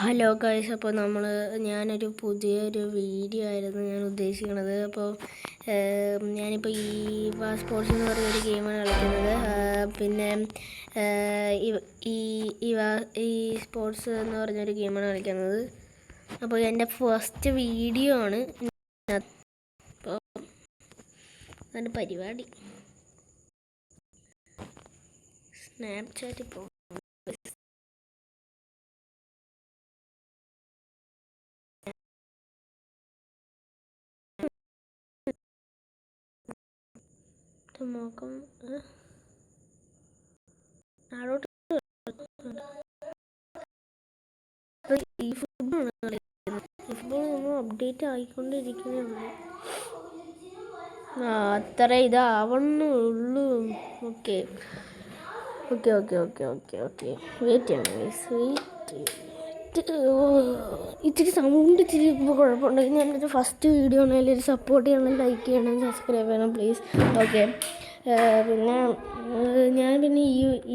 Hello guys, അപ്പോൾ ഞാനൊരു പുതിയൊരു വീഡിയോ ആയിരുന്നു ഞാൻ ഉദ്ദേശിക്കുന്നത്. അപ്പോൾ ഞാനിപ്പോൾ സ്പോർട്സ് എന്ന് പറയുന്നൊരു ഗെയിമാണ് കളിക്കുന്നത്. പിന്നെ ഈ സ്പോർട്സ് എന്ന് പറഞ്ഞൊരു ഗെയിമാണ് കളിക്കുന്നത്. അപ്പോൾ എൻ്റെ ഫസ്റ്റ് വീഡിയോ ആണ്. അപ്പോൾ അതിൻ്റെ പരിപാടി സ്നാപ്ചാറ്റ് ഇപ്പോൾ നോക്കാം. ആളോട്ട് ഈ ഫുട്ബോൾ നമ്മൾ അപ്ഡേറ്റ് ആയിക്കൊണ്ടിരിക്കുന്നേ ഉള്ളൂ. അത്ര ഇതാവണുള്ളൂ. Okay okay okay okay okay okay wait ചെയ്യണം ഇച്ചിരി സൗണ്ട് ഇച്ചിരി കുഴപ്പമുണ്ടെങ്കിൽ ഞാനൊരു ഫസ്റ്റ് വീഡിയോ ആണെങ്കിൽ സപ്പോർട്ട് ചെയ്യണം, ലൈക്ക് ചെയ്യണം, സബ്സ്ക്രൈബ് ചെയ്യണം പ്ലീസ്. ഓക്കെ. പിന്നെ ഞാൻ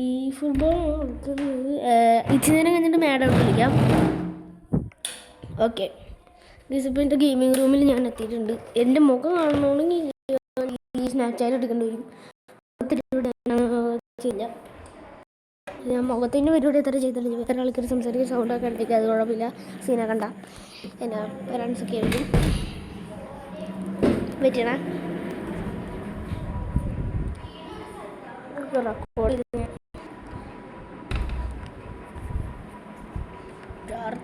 ഈ ഫുട്ബോൾ ഇച്ചിരി നേരം കഴിഞ്ഞിട്ട് മാഡൗട്ട് കളിക്കാം. ഓക്കെ ഗൈസ്, ഇപ്പോൾ എൻ്റെ ഗെയിമിംഗ് റൂമിൽ ഞാൻ എത്തിയിട്ടുണ്ട്. എൻ്റെ മുഖം കാണണമെങ്കിൽ ഈ സ്നാപ്ചാറ്റ് എടുക്കേണ്ടി വരും. ചെയ്യില്ല, ഞാൻ മുഖത്തിൻ്റെ പരിപാടി എത്ര ചെയ്തില്ല. വേറെ ആൾക്കാർ സംസാരിക്കുന്ന സൗണ്ടൊക്കെ ഉണ്ടെങ്കിൽ അത് കുഴപ്പമില്ല, സീന കണ്ട എന്നാ പാരൻസൊക്കെ ആയിരിക്കും. പറ്റണ റെക്കോർഡ്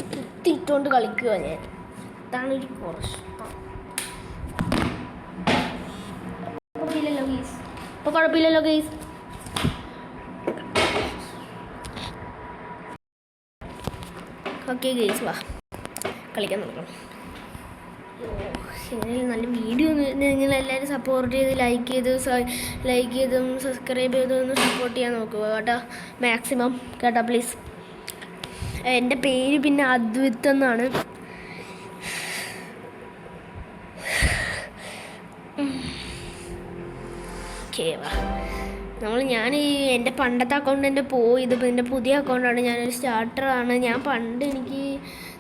കുത്തിയിട്ടുകൊണ്ട് കളിക്കുക ഞാൻ. അതാണ് ഒരു പ്രശ്നം. ഇപ്പോൾ കുഴപ്പമില്ലല്ലോ ഗൈസ്. ഓക്കെ ഗൈസ്, വാ കളിക്കാൻ നോക്കണം. നല്ല വീഡിയോ നിങ്ങളെല്ലാവരും സപ്പോർട്ട് ചെയ്ത് ലൈക്ക് ചെയ്തും സബ്സ്ക്രൈബ് ചെയ്തും ഒന്ന് സപ്പോർട്ട് ചെയ്യാൻ നോക്കുക കേട്ടോ, മാക്സിമം കേട്ടോ പ്ലീസ്. എൻ്റെ പേര് പിന്നെ അദ്വിത് എന്നാണ്. ഓക്കെ വാ, ഞാൻ എൻ്റെ പണ്ടത്തെ അക്കൗണ്ട് എൻ്റെ പോയി. ഇതിപ്പോൾ എൻ്റെ പുതിയ അക്കൗണ്ടാണ്. ഞാനൊരു സ്റ്റാർട്ടറാണ്. എനിക്ക്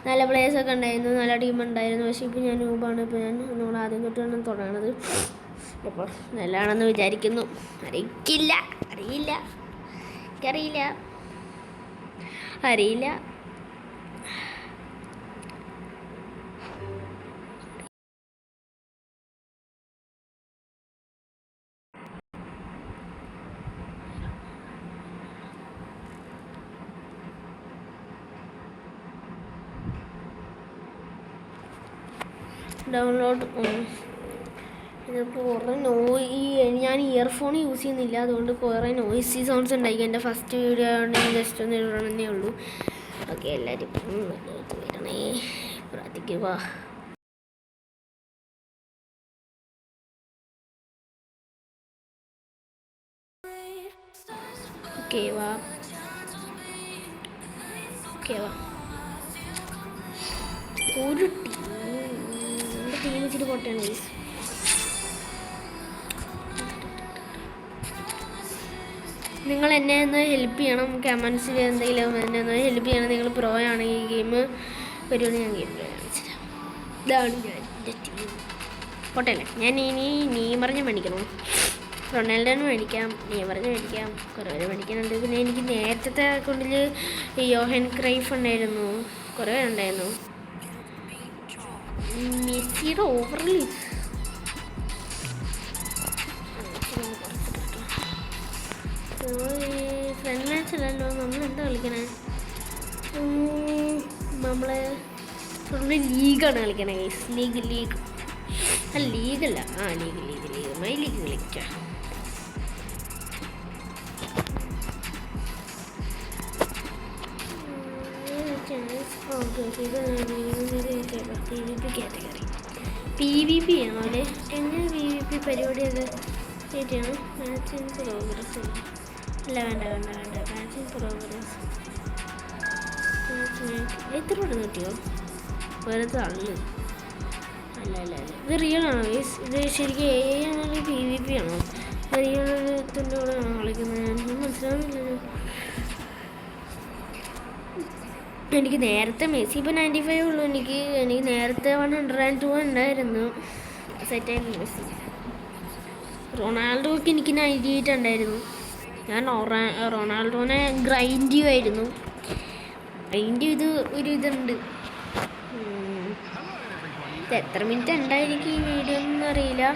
നല്ല പ്ലേയേഴ്സൊക്കെ ഉണ്ടായിരുന്നു, നല്ല ടീം ഉണ്ടായിരുന്നു. പക്ഷേ ഇപ്പോൾ ഞാൻ നൂബാണ്. ഇപ്പോൾ നമ്മൾ ആദ്യം തൊട്ടാണ് തുടങ്ങുന്നത്. അപ്പോൾ നല്ലതാണെന്ന് വിചാരിക്കുന്നു. അറിയില്ല. ഡൗൺലോഡ് ഇതിപ്പോൾ കുറേ ഞാൻ ഇയർഫോൺ യൂസ് ചെയ്യുന്നില്ല, അതുകൊണ്ട് കുറേ നോയ്സി സൗണ്ട്സ് ഉണ്ടായിരിക്കും. എൻ്റെ ഫസ്റ്റ് വീഡിയോ ആണെങ്കിൽ ജസ്റ്റ് ഒന്ന് ഇടണമെന്നേ ഉള്ളൂ. ഓക്കെ, എല്ലാവരും വരണേ, പ്രാർത്ഥിക്കുക. ഓക്കെ വാ ഒരു ടീം ഇച്ചിരി പൊട്ടയാണ് ഗൈസ്. നിങ്ങൾ എന്നെ ഒന്ന് ഹെൽപ്പ് ചെയ്യണം. കമൻസിൽ എന്തെങ്കിലും എന്നെ ഒന്ന് ഹെൽപ്പ് ചെയ്യണം. നിങ്ങൾ പ്രോ ആണ് ഈ ഗെയിം വരുവാണ്. ഞാൻ ഗെയിം കാണിച്ചുതരാം. ഇതാണ് ഞാൻ എൻ്റെ ടീം. പൊട്ടല്ലേ, ഞാൻ ഇനി നെയ്മറിനെ മേടിക്കണം, റൊണാൾഡോനെ മേടിക്കാം, നെയ്മറിനെ മേടിക്കാം, കുറേ പേര് മേടിക്കാനുണ്ട്. പിന്നെ എനിക്ക് നേരത്തെ അക്കൗണ്ടിൽ യോഹൻ ക്രൈഫ് ഉണ്ടായിരുന്നു, കുറേ ഉണ്ടായിരുന്നു. മെസ്സിയുടെ ഓവറിൽ ഫ്രണ്ട് മാച്ച് അല്ലല്ലോ, നമ്മളെന്താ കളിക്കണേ? നമ്മളെ ലീഗാണ് കളിക്കണേ ഗൈസ്. ലീഗ് അല്ല, ലീഗല്ല, ലീഗ് മൈ ലീഗ് കളിക്കാം. PVP ആണോ അല്ലേ? എങ്ങനെ PVP പരിപാടി? അത് ശരിയാണ്. മാച്ച് ഇൻ പ്രോഗ്രസ് അല്ല, വേണ്ട മാച്ച് ഇൻ പ്രോഗ്രസ്. എത്ര ഇവിടെ കിട്ടിയോ? വെറുതെ അള്ളു. അല്ല ഇത് റിയൽ ആണോ ഗൈസ്? ഇത് ശരിക്കും AI ആണോ PVP ആണോ? റിയലിൻ്റെ കൂടെ കളിക്കുന്നത് മനസ്സിലാവുന്നില്ലല്ലോ. എനിക്ക് നേരത്തെ മെസ്സി ഇപ്പോൾ 95 ഉള്ളൂ. എനിക്ക് നേരത്തെ 102 ഉണ്ടായിരുന്നു. സെറ്റായിരുന്നു മെസ്സി. റൊണാൾഡോക്ക് എനിക്ക് 98 ഉണ്ടായിരുന്നു. ഞാൻ റൊണാൾഡോനെ ഗ്രൈൻഡ് ചെയ്യുമായിരുന്നു. ഗ്രൈൻഡ് ചെയ്ത് ഒരു ഇതുണ്ട്. ഇത് എത്ര മിനിറ്റ് ഉണ്ടായിരിക്കും ഈ വീഡിയോ ഒന്നും അറിയില്ല.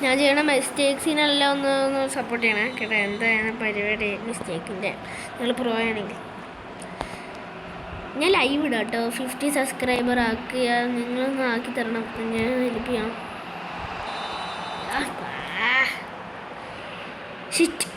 ഞാൻ ചെയ്യണ മിസ്റ്റേക്സിനെല്ലാം ഒന്ന് സപ്പോർട്ട് ചെയ്യണേ കേട്ടോ. എന്താണ് പരിപാടി മിസ്റ്റേക്കിൻ്റെ? നിങ്ങൾ പ്രോ ആണെങ്കിൽ ഞാൻ ലൈവ് ഇടാം കേട്ടോ. 50 സബ്സ്ക്രൈബർ ആക്കുക. നിങ്ങളൊന്ന് ആക്കി തരണം. ഞാൻ ഹെൽപ്പ് ചെയ്യാം. ഷിറ്റ്.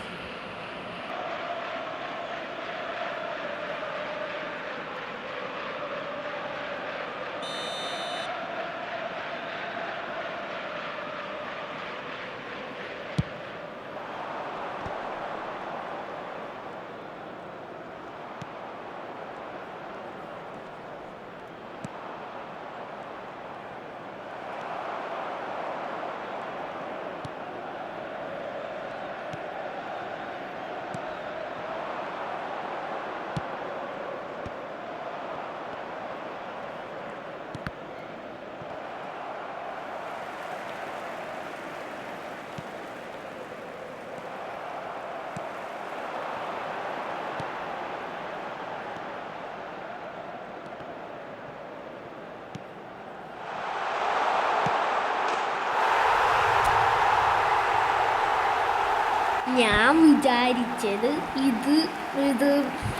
ഞാൻ വിചാരിച്ചത് ഇത്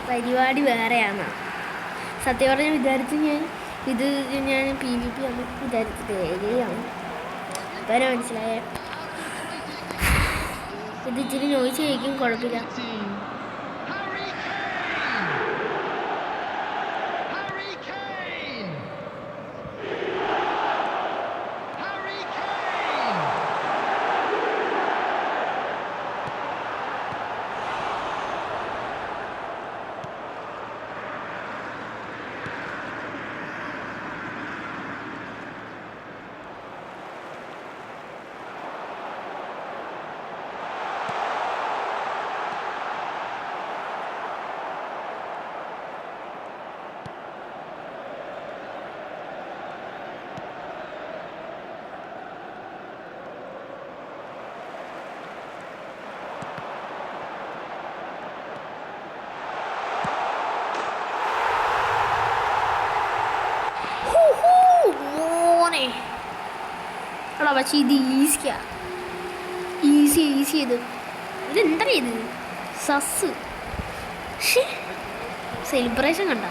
പരിപാടി വേറെയാണ്. സത്യം പറഞ്ഞാൽ വിചാരിച്ച് ഞാൻ PvP ആണ് വിചാരിച്ചത്. ഏരിയയാണ് ഇപ്പം മനസ്സിലായ. ഇത് ഇച്ചിരി നോയിസ് കഴിക്കും, കുഴപ്പമില്ല. എടാ പക്ഷേ ഇത് ഈസി ഇത് ഇതെന്താ ഇത് സസ് സെലിബ്രേഷൻ കണ്ട.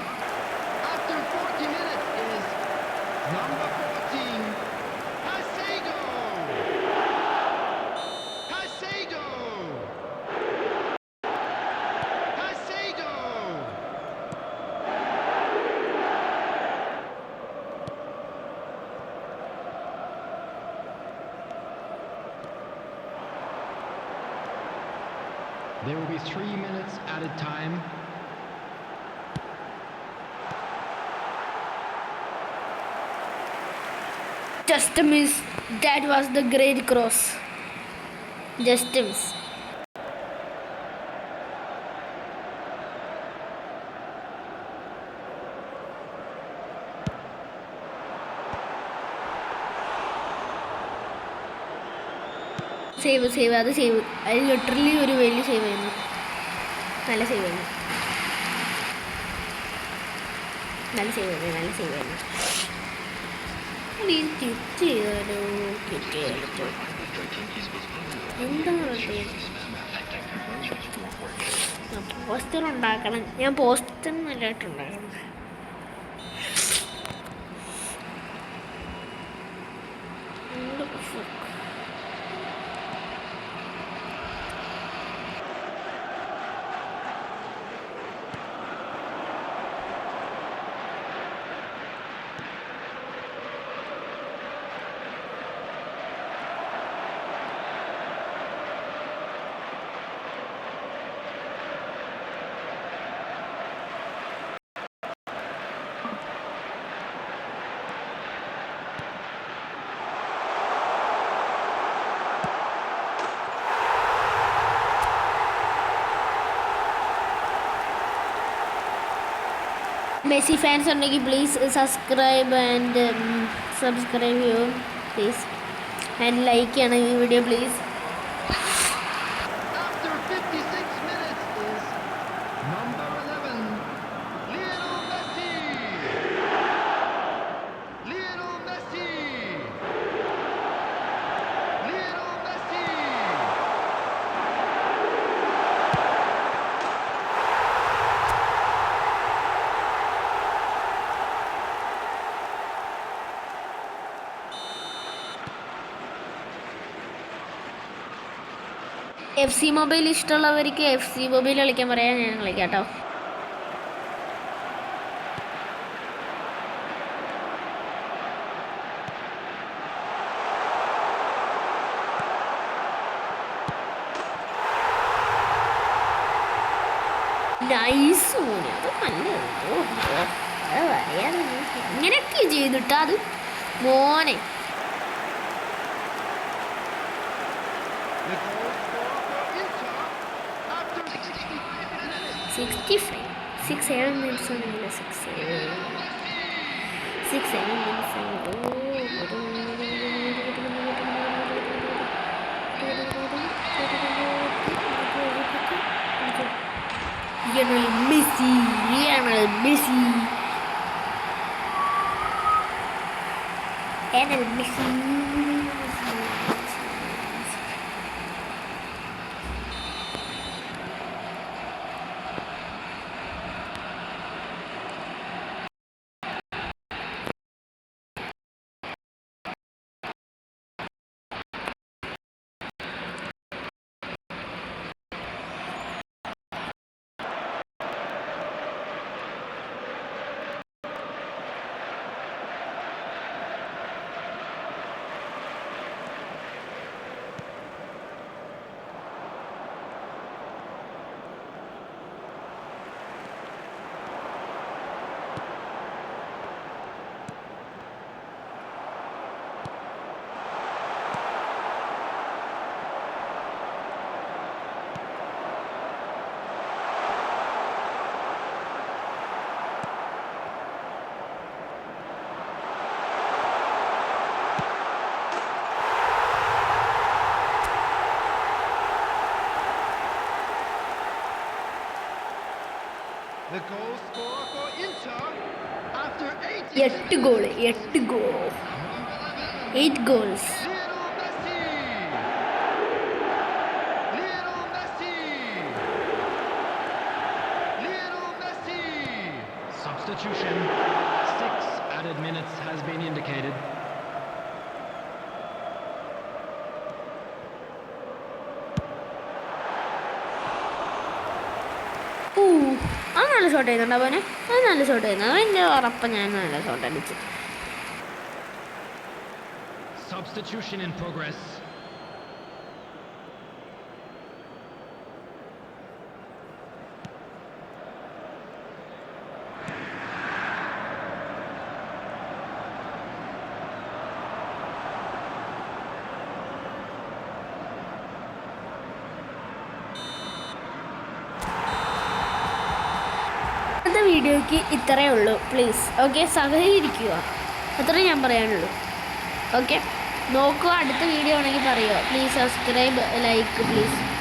There will be 3 minutes added time. Just a miss. That was the great cross. Just a miss. Save അത് ലിറ്ററലി ഒരു വലിയ സേവ് ആയിരുന്നു. നല്ല സേവ് ആയിരുന്നു. പോസ്റ്റർ ഉണ്ടാക്കണം. ഞാൻ പോസ്റ്റർ നല്ലതായിട്ടുണ്ടാക്കണം. മെസ്സി ഫാൻസ് ഉണ്ടെങ്കിൽ പ്ലീസ് സബ്സ്ക്രൈബ് ചെയ്യൂ പ്ലീസ്, ആൻഡ് ലൈക്ക് ചെയ്യണം ഈ video please. After 56 minutes is number 11, Lionel Messi. Lionel Messi. Lionel Messi. FC mobile ഇഷ്ടമുള്ളവർക്ക് FC മൊബൈൽ കളിക്കാൻ പറയാൻ ഞാൻ കളിക്കാം കേട്ടോ. നൈസ് മോനെ, അത് നല്ലത്. അത് പറയാതെ ഇങ്ങനെയൊക്കെ ചെയ്തിട്ടാ അത് മോനെ. The goal scorer for Inter after 65 minutes. 7 minutes ആണെങ്കിലോ 7 minutes Lionel Messi. The goal scorer for Inter after 80 8 goals. 8 goals. Lionel Messi. Lionel Messi. Substitution. 6 added minutes has been indicated. അത് നല്ല ഷോട്ട് ചെയ്യുന്നുണ്ടോ അവന്? അത് നല്ല ഷോട്ട് ചെയ്യുന്നത്. അതിൻ്റെ ഉറപ്പം ഞാൻ നല്ല ഷോട്ട് അടിച്ചു. Substitution in progress. വീഡിയോയ്ക്ക് ഇത്രയേ ഉള്ളൂ. പ്ലീസ് ഓക്കെ, സഹകരിക്കുക, അത്രേ ഞാൻ പറയാനുള്ളൂ. ഓക്കെ. നോക്കുക. അടുത്ത വീഡിയോ ആണെങ്കിൽ പറയോ. Please subscribe, like please.